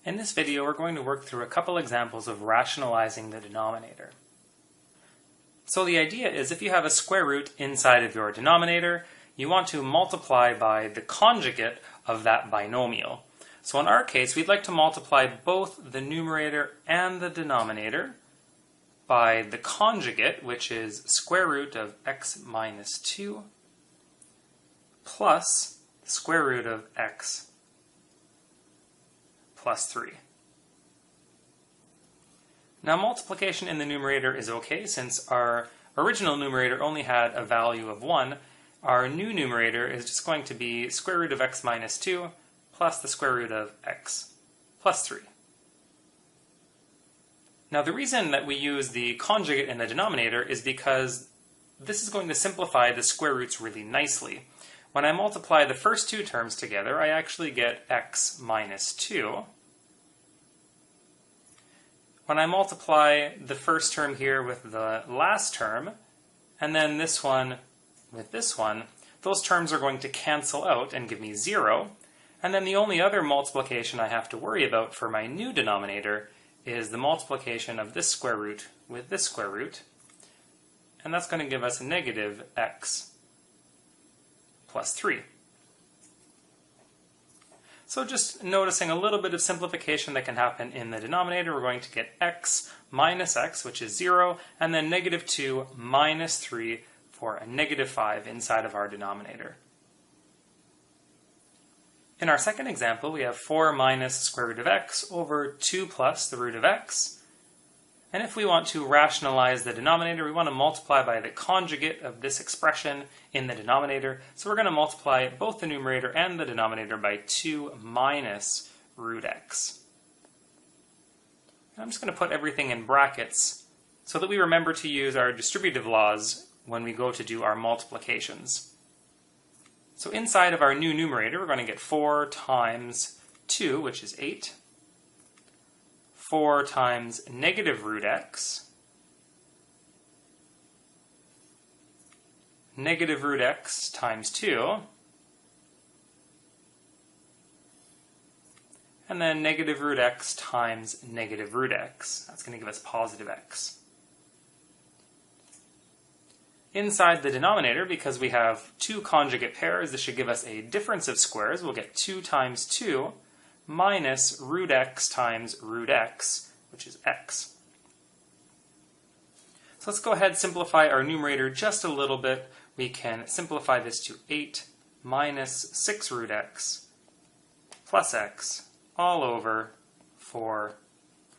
In this video, we're going to work through a couple examples of rationalizing the denominator. So the idea is if you have a square root inside of your denominator, you want to multiply by the conjugate of that binomial. So in our case, we'd like to multiply both the numerator and the denominator by the conjugate, which is square root of x minus 2 plus the square root of x plus 3. Now multiplication in the numerator is okay since our original numerator only had a value of 1. Our new numerator is just going to be square root of x minus 2 plus the square root of x plus 3. Now the reason that we use the conjugate in the denominator is because this is going to simplify the square roots really nicely. When I multiply the first two terms together, I actually get x minus 2. When I multiply the first term here with the last term, and then this one with this one, those terms are going to cancel out and give me 0. And then the only other multiplication I have to worry about for my new denominator is the multiplication of this square root with this square root. And that's going to give us negative x plus 3. So just noticing a little bit of simplification that can happen in the denominator, we're going to get x minus x, which is 0, and then negative 2 minus 3 for a negative 5 inside of our denominator. In our second example, we have 4 minus the square root of x over 2 plus the root of x. And if we want to rationalize the denominator, we want to multiply by the conjugate of this expression in the denominator. So we're going to multiply both the numerator and the denominator by 2 minus root x. And I'm just going to put everything in brackets so that we remember to use our distributive laws when we go to do our multiplications. So inside of our new numerator, we're going to get 4 times 2, which is 8. 4 times negative root x, negative root x times 2, and then negative root x times negative root x. That's going to give us positive x. Inside the denominator, because we have two conjugate pairs, this should give us a difference of squares. We'll get 2 times 2 minus root x times root x, which is x. So let's go ahead and simplify our numerator just a little bit. We can simplify this to 8 minus 6 root x plus x all over 4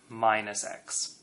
minus x.